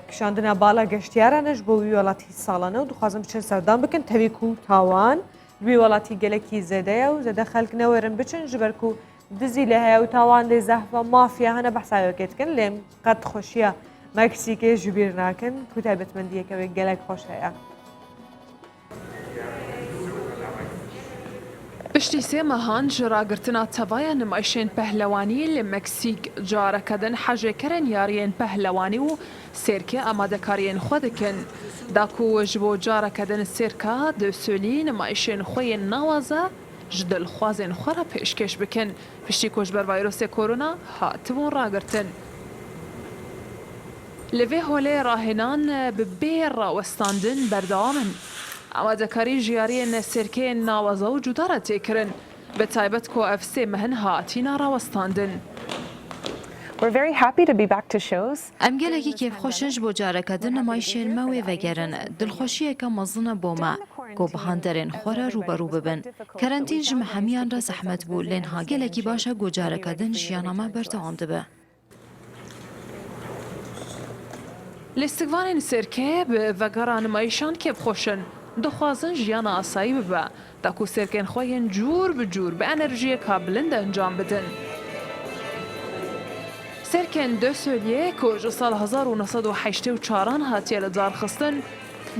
[SPEAKER 1] کشاندن بالا گشتیارانش بو ولاتی سالانه و دخوازم بچن سردان بکن توی کو تاوان بی ولاتی گلکی زیده و زیده خلق نویرن بچن جبر کو دزی لها و تاوان لی زحفه مافیا هنه بحثایو کت کن لیم قد خوشیه مکسیک جبیر نکن کتابت من دیه که گلک خوش هیا
[SPEAKER 9] پشتی 3 ماهان جراگرتنا تەڤایە نمایشên پەهلەوانی لە مەکسیک جارەکەدن حەجێکەرن یاریên پەهلەوانی و سێرکێ ئامادەکاریên xwe dikin da ku ji bo carekedin sêrka dewsûnî nişên xwe yên nawaze ji dilxwazên xwe re pêşkêş bikin piştî ku ji ber vayrosê korona hatibûn ragirtin. Li vê holê rahênan bi bê rawestandin berdewam in. ئامادەکاری ژیاریên sêrkeyên nawaze û cuda re têkirin bi taybet ku ev sê mehin hatîna rawestandin.
[SPEAKER 10] ئەم gelekî kêfxweşin ji bo carekedin nişên me wê vegerin dilxweşiyeke mezin e bo me ku bi handerên xwe re rûberû bibin. Kerentîn ji me hemiyan re zehmet bû lê niha gelekî baş e ku carekedin jiyana me berdewam dibe.
[SPEAKER 9] Lêstikvanên sêrkê bi vegera nimayişan kêfxweşin. دەخوازن ژیان ئاسایی ببە تاکو سێرکێن خۆیان جوور بجوور بە ئەنەرژیەکە بلند ئەنجام بدن. سێرکێن دو سۆلیە کۆژ ساڵ 1984 هاتیە لە جارخستن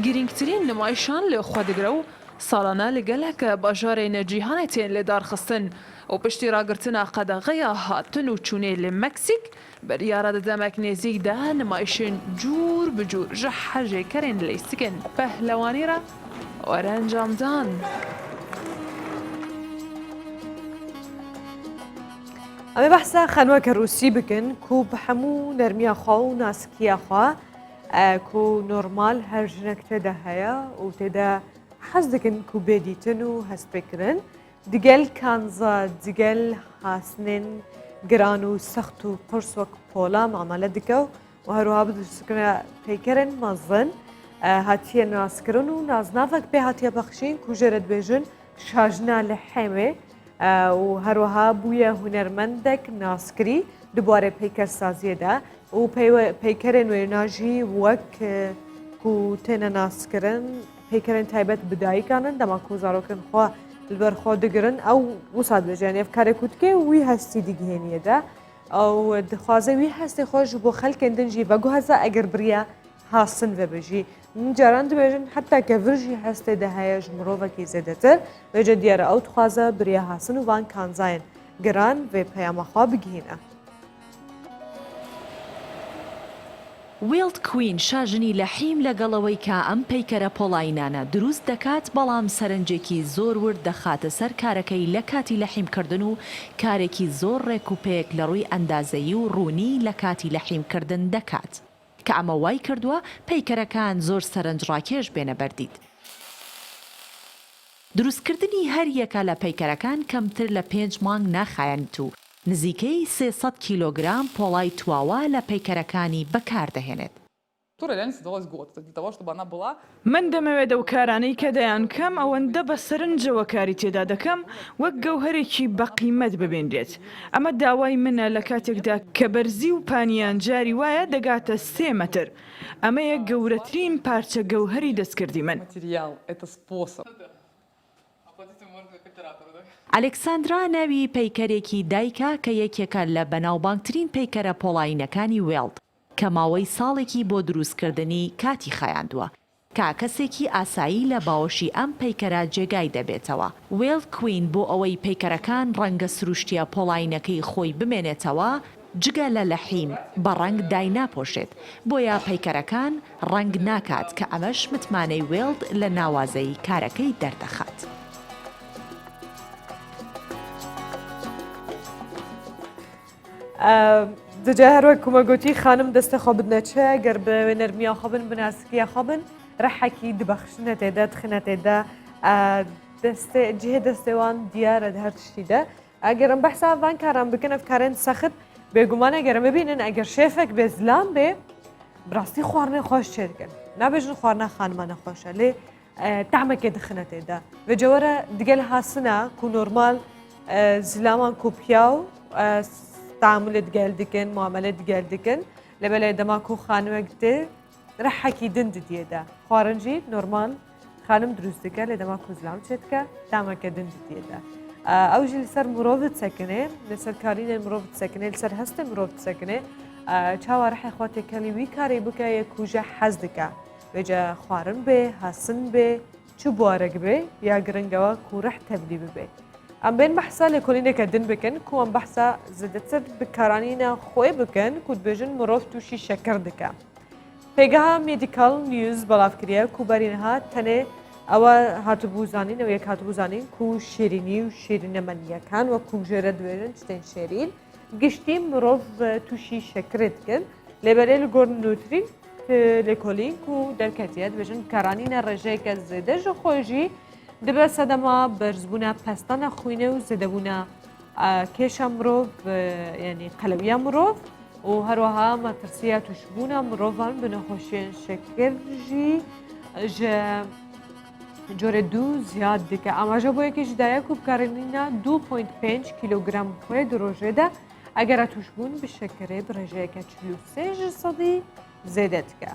[SPEAKER 9] گرنگترین نمایشان لێ خۆدەگرە و ساڵانە لەگەلەکە باژارێ نەجیهانە تێن لێ دارخستن و پشتی ڕاگرتنە قەدەغەیە هاتن و چوونێ لە مەکسیک بەریارە دەدەمەک نێزیکدا نمایشن جوور بجوور ژە حەژێکەرێن لەیسکن پەهلەوانیرە وەرە ئەنجامدان.
[SPEAKER 1] ئەمە بەحسا خانووەکە رووسی بکەن کو بە هەموو نەرمیاخوا و ناسکیاخوا کو نۆرمال هەر ژنێک تێدا هەیە و تێدا حەز دەکەن کو بێدیتن و هەست پێکردن دیگەل کانزا دیگەل هاسنێن گران و سەخت و پرس وەک پۆلا مامەلە دکە و هەروها بدرسکردە پەیکەرن مەزن هاتیە ناسکردن و نازناوێک پێ هاتیە بەخشین کو ژێرە دبێژن شاژنا لە حێمێ و هەروەها بوویە هونەرمەندێک ناسکری دوبارە پەیکەرسازیەدا و پەیکەرێن وێناژی وەک کو تێنە ناسکردن پەیکەرێن تایبەت بدایکانن دەما کو زارۆکن خوا لەبەرخۆ دەگرن ئەو وسات بێژیان ئەف کارێک کوتکێ وی هەستی دیگهێنیەدا ئەو دخوازە وی هەستی خۆش بۆ خەلکێن دنجی بەگو هەزا ئەگەر بریا هاسن بەبژی جاران دبێژن حتا کە ڤژی هەستێدا هەیەش مرۆڤێکی زێدەتر وێجە دیارە ئەو دخوازە بریا هاسن و وان کانزاین گران وێ پەیامەخوا بگهینە.
[SPEAKER 11] ویلد کوین شاژنی لە حیم لەگەڵەوەی کە ئەم پەیکەرە پۆڵاینانە دروست دەکات بەڵام سەرنجێکی زۆر ورد دەخاتە سەر کارەکەی لە کاتی لە حیمکردن و کارێکی زۆر ڕێکوپێک لە ڕووی ئەندازەیی و ڕوونی لە کاتی لە حیمکردن دەکات کە ئەمە وای کردووە پەیکەرەکان زۆر سەرنجڕاکێش بێنە بەردید. دروستکردنی هەر یەکە لە پەیکەرەکان کەمتر لە 5 مانگ ناخایەنت و نزیکەی 300 کیلۆگرام پۆڵای تواوە لە پەیکەرەکانی بەکاردەهێنێت.
[SPEAKER 12] من دەمەوێت ئەو کارانەی کە دەیان کەم ئەوەندە بە سەرنجەوە کاری تێدا دەکەم وەک گەوهرێکی بەقیمەت ببێنرێت. ئەمە داوای منە لە کاتێکدا کە بەرزی و پانیان جاری وایە دەگاتە 3 مەتر. ئەمە یەک گەورەترین پارچە گەوهری دەستکردی من.
[SPEAKER 11] ئەلێکساندرا ناوی پەیکەرێکی دایکە کە یەکێکە لە بەناوبانگترین پەیکەرە پۆڵاینەکانی وێڵد کە ماوەی ساڵێکی بۆ دروستکردنی کاتی خایاندووە کا کەسێکی ئاسایی لە باوەشی ئەم پەیکەرە جێگای دەبێتەوە. وێڵد کوین بۆ ئەوەی پەیکەرەکان ڕەنگە سروشتیە پۆڵاینەکەی خۆی بمێنێتەوە جگە لە لەحیم بە ڕەنگ دایناپۆشێت بۆیە پەیکەرەکان ڕەنگ ناکات کە ئەمەش متمانەی وێڵد لە ناوازەی کارەکەی دەردەخات.
[SPEAKER 1] دجا هەروەک کومەگوتی خانم دەستە خۆ بدنەچە گەر بە نەرمیا خۆ بن بناسکیە خۆ بن ڕەحەکی دبەخشنە تێدا تخنە تێدا جهێ دەستێوان دیارە هەر تشتیدا ئەگەرم بەحساوان کاران بکەن ئەفکارێن سەخت بێگومانە گەرم ببینن ئەگەر شێفێک بێ زلام بێ بڕاستی خواردنێ خۆش چێرکن نابێژن خواردنە خانمانە خۆشە لێ تەعمەکێ دخنە تێدا بێجەوەرە دیگەل هاسنە کو نۆرمال زلامان کوپیا و تعاملت گەل دکن معاملت گەل دکن لەبەلێ دەماکو خانوەک دێ ڕەحەکی دند دیێدا خواردنجی نۆرمال خانم دروست دکە لێ دەماکو زلام چێتکە تامەکە دند دیێدا ئەوژی لەسەر مرۆڤت سەکنێ لەسەر کارینە مرۆڤت سەکنێ لەسەر هەستە مرۆڤت سەکنێ چاوە ڕەحی خوا تێکەلی وی کاری بکە یە کوژە حەز دکە وێجە خواردن بێ هاسن بێ چ بوارەک بێ یا گرنگەوە کو ڕەح تەبلی ببێ ئەم بێن بەحسا لە کۆلینێکە دن بکەن کو ئەم بەحسا زدەتر بکارانینە خۆی بکەن کو دبێژن مرۆڤ تووشی شەکر دکە پێگەها مێدیکال نیوز بەڵاوکریە کوبەرینها تەنێ ئەوە هاتوبووزانینەوە یەک هاتوبووزانین کو شیرینی و شیرینەمەنیەکان وە کوژێرە دوێژن شتێن شێرین گشتی مرۆڤ تووشی شەکرێت کرد لێبەرێ لە گۆر نوترین لێکۆلین و دەرکەتیە دبێژن کارانینە ڕێژەیەکە زێدەژە خۆشی دەبێت سەدەما بەرزبوونە پەستانە خوینە و زێدەبوونە کێشە مرۆڤ ینی قەلەویە مرۆڤ و هەروەها مەترسیە توشبوونە مرۆڤان بنەخۆشیێن شەکرژی جۆرە دوو زیاد دکە ئاماژە بۆ یەکیش دایە و بکارێنینە 2.5 کیلوگرام خۆی درۆژێدا ئەگەرە توشبوون بشەکرێ بڕێژەیەکە 43% زێدە دکە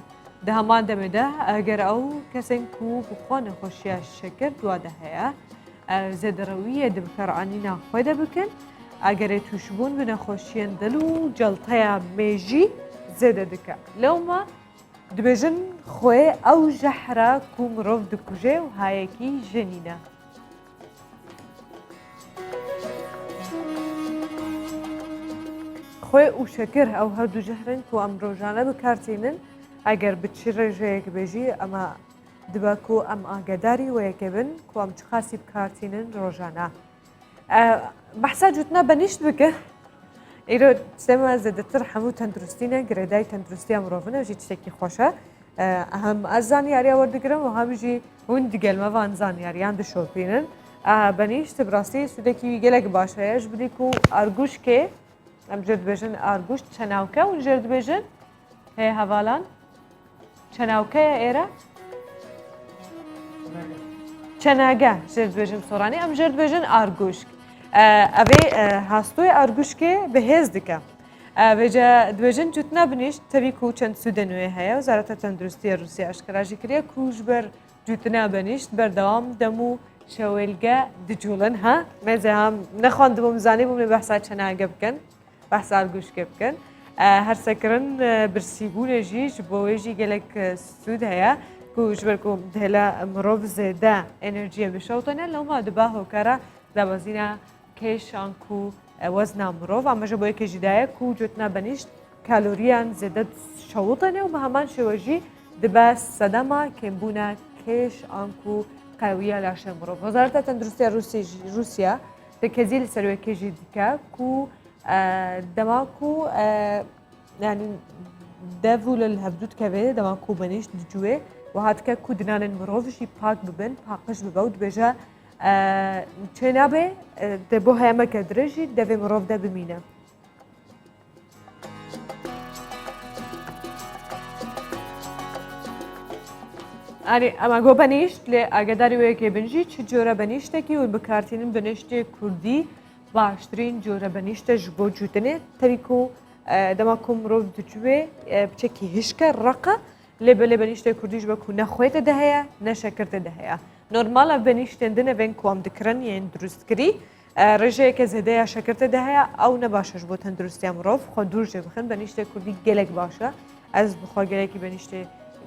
[SPEAKER 1] دە هەمان دەمێدا ئەگەر ئەو کەسێن و بخوا نەخۆشیە شەکر دوادە هەیە زێدەڕەویە دبکەڕانی ناخۆی دەبکەن ئەگەرێ تووشبوون بنەخۆشیێن دڵ و جەڵتەیە مێژی زێدە دکە لەومە دبێژن خۆێ ئەو ژەحرە و مرۆڤ دکوژێ و هایەکی ژەنینە. خۆی و شەکر ئەو هەردوو ژەهرن و ئەم ڕۆژانە بکارتێنن ئەگەر بچی ڕێژەیەک بێژی ئەمە دبک و ئەم ئاگداری وەیەکە بن و ئەم چ خاسی بکارتێنن ڕۆژانە. بەحسا جوتنا بەنیشت بکە ئیرۆ سێمە زێدەتر هەموو تەندروستینە گرێدای تەندروستی مرۆڤنە ژی شتێکی خۆشە هەم ئەزان یاریە وەردەگرم و هەمیژی هون دیگەلمەوان زانیاریان دشۆپێنن بەنیشت بڕاستی سوودێکی گەلێک باشەیەش بدیک و ئارگوشکێ ئەم ژێر دبێژن ئارگوشت چەناوکە و ژێر دبێژن هەیە هەواڵان چەناوکەیە ئێرە چەناگە ژێر دبێژن سۆرانی ئەم ژێر دبێژن ئارگوشک ئەوێ هاستۆی ئارگوشکێ بەهێز دکە بێجە دبێژن جوتنا بنیشت تەویک و چەند سوودە نوێ هەیە وزارەتە تەندروستی رووسیا ئاشکراژی کردە کوژ بەر جوتنا بەنیشت بەردەوام دەم و شەوێلگە دجوڵن ها مێزە هەم نەخواندبووم زانێ بووم لێ بەحسا چەناگە بکەن بەحسا ئارگوشکێ بکەن هەرسەکردن برسیبوونێژیش بۆ وێژی گەلێک سوود هەیە کوژ بەرکۆ دهێلا مرۆڤ زێدە ئەنرژیە بشەوتەنە لەوما دبا هۆکارە دابەزینە کێشانک و وەزنا مرۆڤ ئەمەژە بۆ یەکێژیدایە و جوتنا بەنیشت کالۆریان زێدە شەوتەنێ و بە هەمان شێوەژی دبە سەدەما کێمبوونە کێش ئانک و قەویە لاشە مرۆڤ وەزارەتە تەندروستی رووسیا دەکەزی لە سەروەکێژی دیکە و دەماک و دەڤ و لە هەبدوت کەوێ دەماک و بەنیشت دجوێ و هاتکە کو دنانن مرۆڤشی پاک ببن پاقش ببە و دبێژە چێ نابێ بۆ هەیەمەکە درێژی دەبێ مرۆڤدا بمینە. ئەمە گۆ بەنیشت لێ ئاگداری وەیەکێ بنژی چ جۆرە بەنیشتێکی و بکارتێنن بەنیشتێ کوردی باشترین جۆرە بەنیشتەش بۆ جوتنێت تەریک و دەماک و مرۆڤ دجوێ بچێکی هشکە ڕقە لێ بە لێ بەنیشتێ کوردیش بەکو نەخۆێتە دەهەیە نەشەکردە دەهەیە. نۆرمالە بەنیشتێندنە بێن کوام دکردن یان دروستکردی ڕێژەیەکە زێدەیە شەکردە دەهەیە ئەو نەباشەش بۆ تەندروستی مرۆڤ خۆ دوورژێ بخن بەنیشتێ کوردی گەلێک باشە ئەس بخوا گەلێکی بەنیشتێ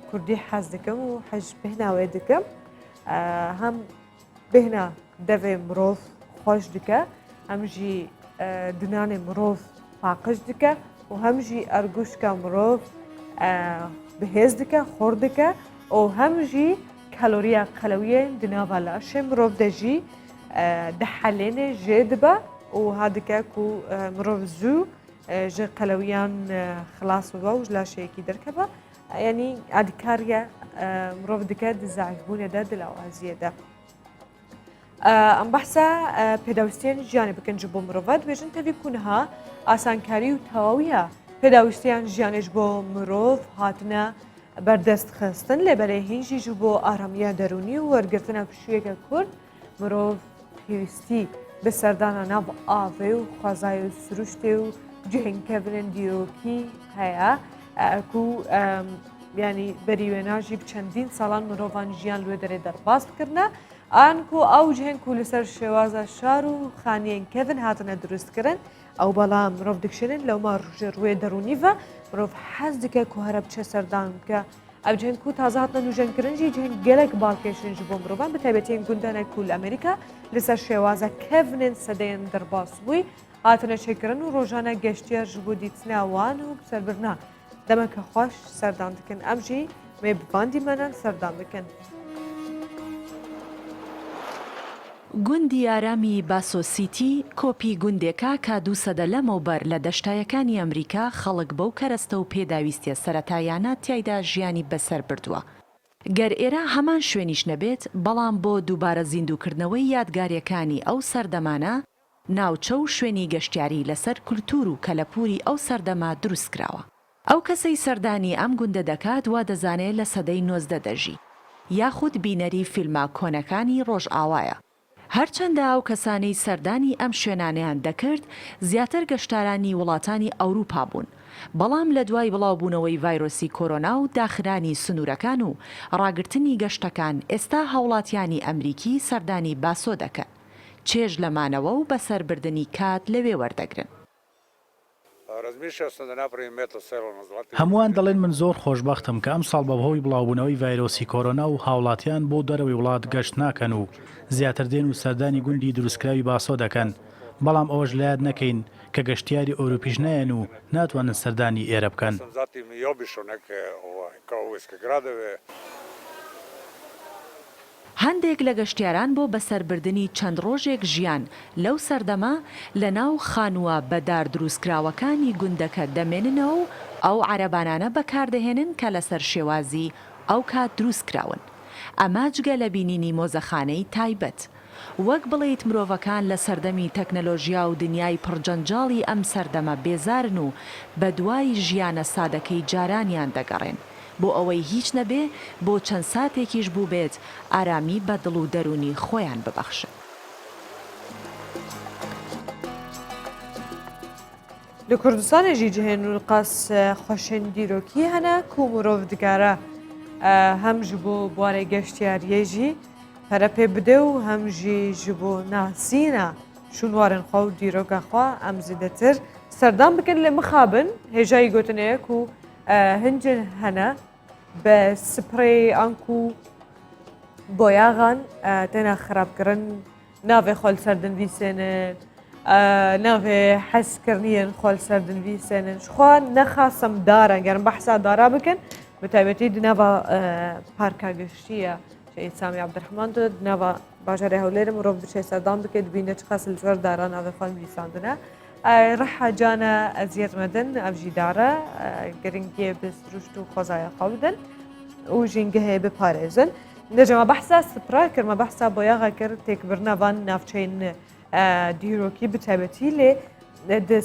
[SPEAKER 1] کوردی حەز دەکەم و حەج بهناوێ دەکەم هەم بهنا دەوێ مرۆڤ خۆش دکە هەمژی دنانێ مرۆڤ پاقش دکە و هەمژی ئەرگوشکە مرۆڤ بەهێز دکە خۆر دکە و هەمژی کالۆریە قەلەویە دناوە لاشێ مرۆڤ دەژی دەحەلێنێ ژێ دبە و هادکە و مرۆڤ زوو ژێ قەلەویان خلاص ببە و لاشەیەکی دەرکەبە ینی ئادیکاریە مرۆڤ دکە دزاعبوونێدا دلاوازیەدا. ئەم بەحسا پێداویستیان ژیانی بکەن بۆ مرۆڤات بێژن تەوی کوونها ئاسانکاری و تەواویە پێداویستیان ژیانش بۆ مرۆڤ هاتنە بەردەست خستن لێبەرێ هینژیش بۆ ئارامیە دەرونی و وەرگرتنە پشوویەکە کورد مرۆڤ پێویستی بە سەردانە ناو ئاوێ و خوازای و سروشتێ و جهێنکەبنن دیرۆکی هەیە و ینی بەریوێناژی چەندین ساڵان مرۆڤان ژیان لێ دەرێ دەرباز بکردە ئانکو ئەو جهێنک و لەسەر شێوازە شار و خانیێنکەدن هاتنە دروستکردن ئەو بەڵام مرۆڤ دکشێنن لەوما ڕژێ ڕوێ دەرونیڤە مرۆڤ حەز دکە و هەرە بچە سەردان بکە ئەو جهێنک و تازە هاتنە نوژەنکردنجی جهێن گەلێک باڵکێشنج بۆ مرۆڤان بەتایبەتیان گوندانە کول ئەمریکا لەسەر شێوازە کەڤنن سەدەیان دەرباس بووی هاتنە چێکردن و ڕۆژانە گەشتیارژ بۆ دیتناوان و سەربرنا دەمەکە خۆش سەردان دکن ئەمژی مێ بباندی مەنان سەردان بکەن.
[SPEAKER 11] گوندی ئارامی باسۆسیتی کۆپی گوندێکە کە 200 لەمەوبەر لە دەشتایەکانی ئەمریکا خەڵک بەو کەرەستە و پێداویستیە سەرەتایانە تیایدا ژیانی بەسەر بردووە. گەر ئێرە هەمان شوێنیش نەبێت بەڵام بۆ دووبارە زیندووکردنەوەی یادگاریەکانی ئەو سەردەمانە ناوچە و شوێنی گەشتیاری لەسەر کولتور و کەلەپوری ئەو سەردەما دروست کراوە. ئەو کەسەی سەردانی ئەم گوندە دەکات وا دەزانێت لە سەدەی 19 دەژی یاخود بینەری فیلمە کۆنەکانی ڕۆژئاوایە. هەرچەندە ئەو کەسانەی سەردانی ئەم شوێنانیان دەکرد زیاتر گەشتارانی وڵاتانی ئەوروپا بوون. بەڵام لە دوای بڵاوبوونەوەی ڤایرۆسی کۆرۆنا و داخرانی سنوورەکان و ڕاگررتنی گەشتەکان ئێستا هاوڵاتیانی ئەمریکی سەردانی باسۆ دەکەن. چێژ لەمانەوە و بەسەربردننی کات لەوێ وەردەگرن.
[SPEAKER 13] هەمووان دەڵێن من زۆر خۆشببختم کە ئەم ساڵ بەهۆی بڵاوبوونەوەی ڤایرۆسی کۆرۆنا و هاوڵاتیان بۆ دەرەوەی وڵات گەشت ناکەن و زیاتر دێن و سەردانی گوندی دروستکراوی باسۆ دەکەن. بەڵام ئەوەش لە یاد نەکەین کە گەشتیاری ئەوروپیش نایەن و ناتوانن سەردانی ئێرە بکەن.
[SPEAKER 11] هەندێک لە گەشتیاران بۆ بەسەربردننی چەند ڕۆژێک ژیان لەو سەردەما لە ناو خانووە بەدار دروستکراوەکانی گوندەکە دەمێننەوە و ئەو عەرەبانانە بەکاردەهێنن کە لەسەر شێوازی ئەو کات دروستکراون. ئەمە جگە لە بینینی مۆزەخانەی تایبەت. وەک بڵێیت مرۆڤەکان لە سەردەمی تەکنەلۆژیا و دنیای پڕجەنجاڵی ئەم سەردەمە بێزارن و بە دوای ژیانە سادەکەی جارانیان دەگەڕێن. بۆ ئەوەی هیچ نەبێ بۆ چەند ساتێکیش بوو بێت ئارامی بە دڵ و دەرونی خۆیان ببەخشن.
[SPEAKER 1] لە کوردستانێژی جهێن و قاس خۆشێن دیرۆکی هەنا کو مرۆڤ دگارە هەمژ بۆ بوارەی گەشتیاریێژی پەرە پێ بدە و هەمژی ji بۆ ناسینە شونوارن خوا و دیرۆکەخوا ئەم زیدەتر سەردان بکەن لێ مخابن هێژایی گوتنەیەک و هەنجن هەنە بە سپڕی ئەنک و بۆیاغان تێنە خراپکردن ناوێ خۆل سەردنوی سێنن ناوێ حەزکردنیان خۆل سەردنوی سێنن خوا نەخاسم دارە گەرم بەحسا دارا بکەن بەتایبەتی دناوە پارکا گەشتیە سامی عەبدوڕحمان دو دناوە باژارێ هەولێرە مرۆڤ بچێ سەردان بکەێت بینە چ خەسل زۆر دارا ناوێ خۆل نویساندنە ڕەحە جانە ئەزیەت مەدن ئەڤژی دارە گرنگیە بستروشت و خۆزایە خەڵ بدەن و ژینگە هەیە بپارێزن نەجەمە بەحسا سپرا کردمە بەحسا بۆیاغا کرد تێکبرنەوان ناوچەین دیرۆکی بتایبەتی لێ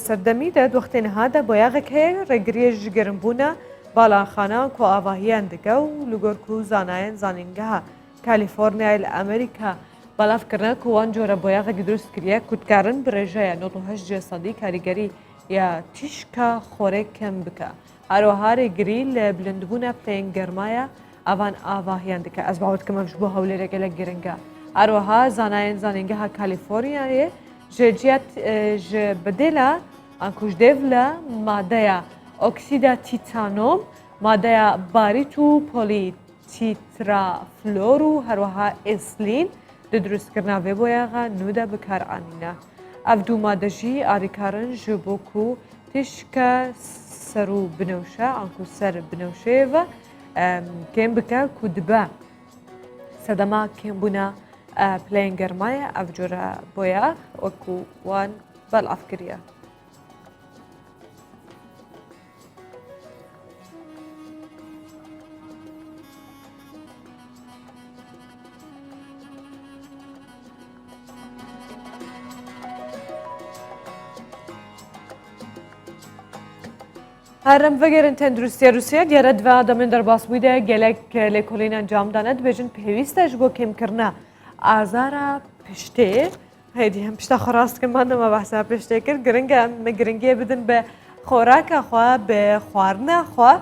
[SPEAKER 1] سەردەمیدا دوختێنەهادا بۆیاغێک هەیە ڕێگریێژ گەرمبوونە باڵانخانە کۆ ئاڤاهیان دەگە و لوگۆرک و زانایەن زانینگەها کالیفۆرنیای لە ئەمریکا بەڵافکردن کووان جۆرە بۆیاغێکی دروست کردە کوتکارن برێژەیە 98% کاریگەری یا تیشکە خۆرێک کەم بکە هەروەهارێ گری لە بلندبوونە پلەین گەرمایە ئەوان ئاڤاهیان دەکە ئەس باوتکەمەش بۆ هەولێرەگە لە گرنگە هەروەها زانایەن زانینگەها کالیفۆرنیایە ژێجیات بدێلە ئەنکوژدێڤ لە مادەیە ئۆکسیدا تیتانۆم مادەیە باریت و پۆلی تیترافلۆر و هەروەها ئێسلین لە دروستکردنا vê boyaxa nû de bikaranîne. Ev du madejî arîkarin ji bo ku tişka ser û binewşe an ku ser binewşeyê ve kêm bike ku dibe sedema kêmbûna pileyên germayê ev cure boyax wekû wan belav kiriye. هەرم vegêrin tenduristiya Rûsya diyara divê adamên derbasbûyî de gelek lêkolînan cam dane dibêjin pêwîst e ji bo kêmkirina azara piştê hêdî hem pişta xwe rast kim man dema behsa piştê kir giring e me giringiye bidin bi xoraka xwe bi xwarina xwe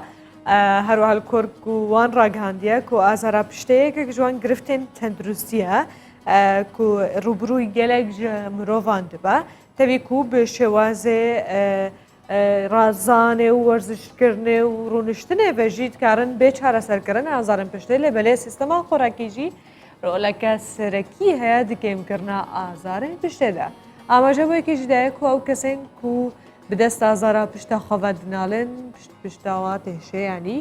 [SPEAKER 1] herwihal kor ku wan ragihandiye ku azara pişteyekek ji wan girîftên tenduristiye ku rûbirûyî gelek ji mirovan dibe tevî ku bi şêwazê رازانێ و وەرزشکردنێ و ڕوونشتنێ بەژی دکارن بێ چارەسەرکردن ئازارن پشتێ لێ بەلێ سیستەما خۆراکیژی ڕۆلەکە سەرەکی هەیە دکێمکردنا ئازارێن پشتێدا ئاماژە بۆ یەکیشدایە کو ئەو کەسێن کو بدەست ئازارە پشتە خۆڤە دناڵێن پشتاوا تێشەیانی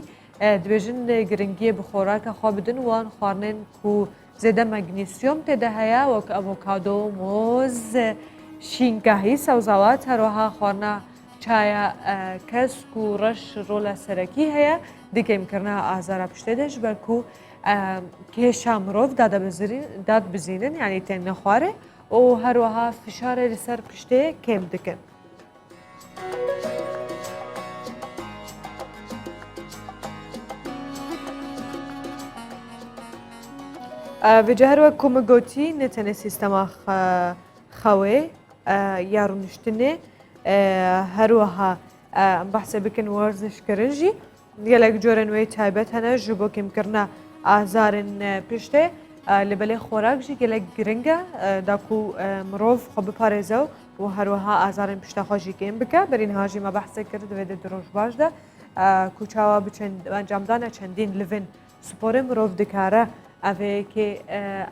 [SPEAKER 1] دبێژن گرنگیە بە خۆراکە خوا بدن وان خواردنێن کو زێدە مەگنیسیۆم تێدا هەیە وەک ئەڤۆکادۆ مۆز شینکاهی سەوزاوات هەروەها خواردنە چایە کەسک و ڕەش ڕۆلە سەرەکی هەیە دیکەمکردنا ئازارە پشتێدەش بەرکو کێشا مرۆڤ داد بزینن یعنی تێن نەخوارێ و هەروەها فشارێ لەسەر پشتێ کێم دکن. Vêce her wek ku min gotî ne tenê sîstema xewê ya rûniştinê her wiha em behsê bikin werzişkirin jî gelek corên wê taybet hene ji bo kêmkirina azarên piştê li belê xwerak jî gelek giring e da ku mirov xwe biparêze û her wiha azarên pişta xwe jî kêm bike berînha jî me behsê kir divê de di rojbaş de ku çawa encamdana çendîn livên sporê mirov dikare evêyekê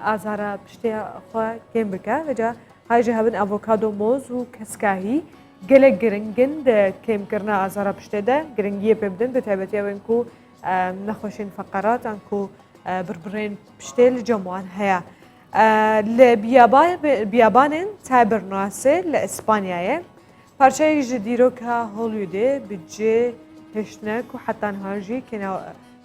[SPEAKER 1] azara piştê xwe kêm bike vêca hay jî hebin avokado moz û keskahî gelek giringin di kêmkirina azara piştê de giringiyê pê bidin bi taybetiya wên ku nexweşên feqeratan ku birbirên piştê li cem wan heye. Li biyabanên Tabernasê li İspanyayê parçeyek ji dîroka Hollywoodê bi cê hişnek û hetanha jî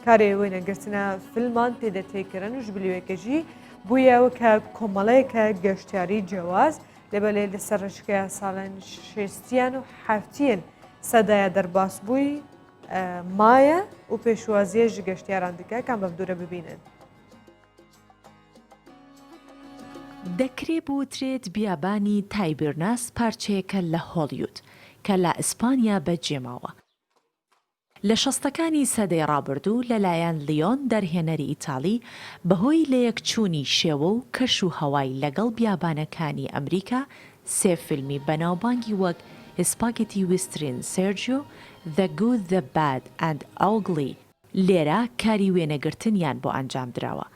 [SPEAKER 1] karê wênegirtina filman tê de têkirin ji bilîweke jî bûye weke komeleyeke geştyarî cewaz لبلي لسرشكيا سالن شيستيان و حفتين سدايا درباس بوي مايا و پێشوازیە ji گەشتیاران dike کام بەفدورە ببینن.
[SPEAKER 11] دەکرێ بوترێت بیابانی تایبرناس پارچەیەکە لە هۆلیوود کە لە ئیسپانیا بەجێماوە. لە شەستەکانی سەدەی ڕابردوو لەلایەن لیۆن دەرهێنەری ئیتاڵی بەهۆی لە یەکچوونی شێوە و کەش و هەوای لەگەڵ بیابانەکانی ئەمریکا سێ فیلمی بەناوبانگی وەک سپاگێتی ویسترین سێرجیۆ، The Good, The Bad and Ugly لێرە کاری وێنەگرتنیان بۆ ئەنجام دراوە.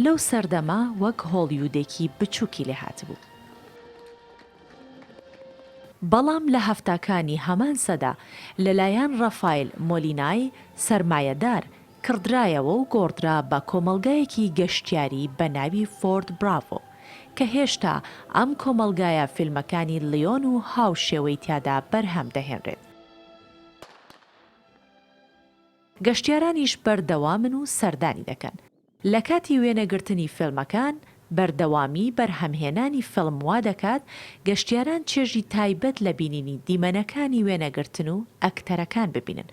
[SPEAKER 11] لەو سەردەما وەک هۆلیوودێکی بچووکی لێ هاتبوو. بەڵام لە هەفتاکانی هەمان سەدا لەلایەن ڕەفایل مۆلینای سەرمایەدار کڕدرایەوە و گۆڕدرا بە کۆمەلگایەکی گەشتیاری بە ناوی فۆرد براڤۆ کە هێشتا ئەم کۆمەلگایە فیلمەکانی لیۆن و هاوشێوەی تیادا بەرهەم دەهێنرێت. گەشتیارانیش بەردەوامن و سەردانی دەکەن. لە کاتی وێنەگرتنی فیلمەکان بەردەوامی بەرهەمهێنانی فیلم وا دەکات گەشتیاران چێژی تایبەت لە بینینی دیمەنەکانی وێنەگرتن و ئەکتەرەکان ببینن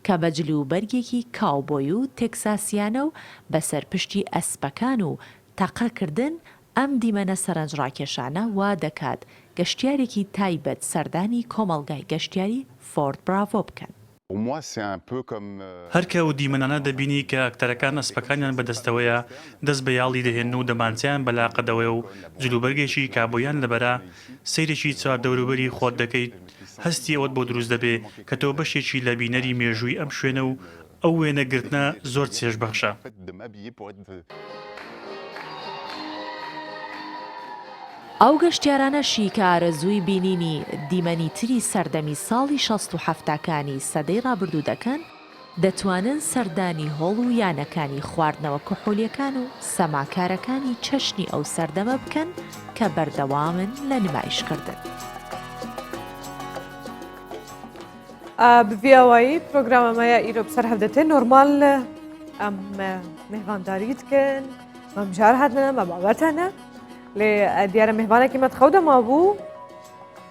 [SPEAKER 11] کە بە جلوبەرگێکی کاوبۆی و تێکساسیانە و بەسەر پشتی ئەسپەکان و تەقەکردن ئەم دیمەنە سەرنجڕاکێشانە وا دەکات گەشتیارێکی تایبەت سەردانی کۆمەلگای گەشتیاری فۆرد براڤۆ بکەن.
[SPEAKER 13] هەرکە و دیمەنانە دەبینی کە ئەکتەرەکان ئەسپەکانیان بەدەستەوەیە دەست بە یاڵی دەهێن و دەمانچیان بەلاقەدەوەی و جلوبەرگێکی کابۆیان لەبەرە سەیرێکی چواردەوروبەری خۆت دەکەیت هەستی ئەوت بۆ دروست دەبێ کە تۆ بەشێکی لە بینەری مێژووی ئەم شوێنە و ئەو وێنەگرتنە زۆر چێژبەخشە.
[SPEAKER 11] ئەو گەشتیارانەشی کە ئارەزووی بینینی دیمەنی تری سەردەمی ساڵی 60 سەدەی ڕابردوو دەکەن دەتوانن سەردانی هۆڵ و یانەکانی خواردنەوە کحولیەکان و سەماکارەکانی چەشنی ئەو سەردەمە بکەن کە بەردەوامن لە نمایشکردن.
[SPEAKER 1] بڤیاوایی پرۆگرامەمەیە ئیرۆ بسەر هەفتەتێ نۆرمال ئەم میهوانداری دکن مەمجار هاتنە مە بابەتانە لێ دیارە میهوانێکی مەتخەو دەما بوو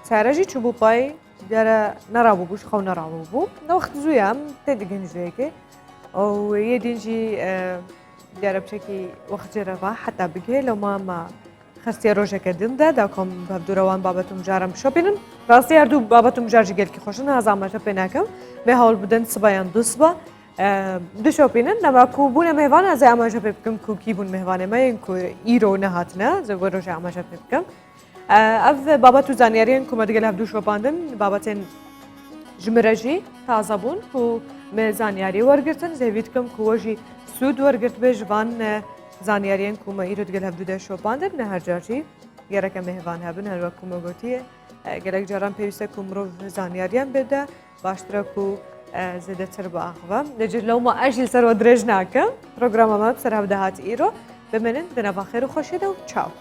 [SPEAKER 1] چارەژی چوو بوو پای دیارە نەڕابوو بووش خەو نەڕابوو بوو نەوەخت زوویە ئەم تێدی گەنجەیەکێ ئەو یە دینجی دیارە بچێکی وەختجێرەڤ حتا بگێ لەو مامە خستیە ڕۆژێکە دمدا داکۆم بەبدورەوان بابەتم جارم بشۆپێنن ڕاستی هەردوو بابەتم جارژی گەلکی خۆشن هەزامەتە پێ ناکەم بێ هەوڵ بدەن سبەیان دووسبە دشۆپێنن نەماکو بوونە میهوان ئەزای ئاماژە پێ بکەم کوکی بوون میهوانێمەیەن کو ئیرۆ نەهاتنە زەوە ڕۆژە ئاماژە پێ بکەم ئەف بابەت و زانیاریان کومەدگەل هەفتوو شۆپاندن بابەتێن ژمرەژی تازە بوون و زانیاری وەرگرتن زەوی دکەم کووەژی سوود وەرگرت بێ ژوان زانیاریان کومە ئیرۆ دگەل هەفتوودە شۆپاندن نە هەرجارجی گەرەکە میهوان هەبن هەروە کومەگوتیە گەلێک جاران پێویستە کو مرۆڤ زانیاریان بێدە باشترە و زێدەتر بە ئاخوە لەجر لەومە ئەژیل سەرەوە درێژ ناکەم پرۆگرامەمە سەر هەفتە هات ئیرۆ بمێنن دەنەڤاخێر و خۆشیدە و چاو.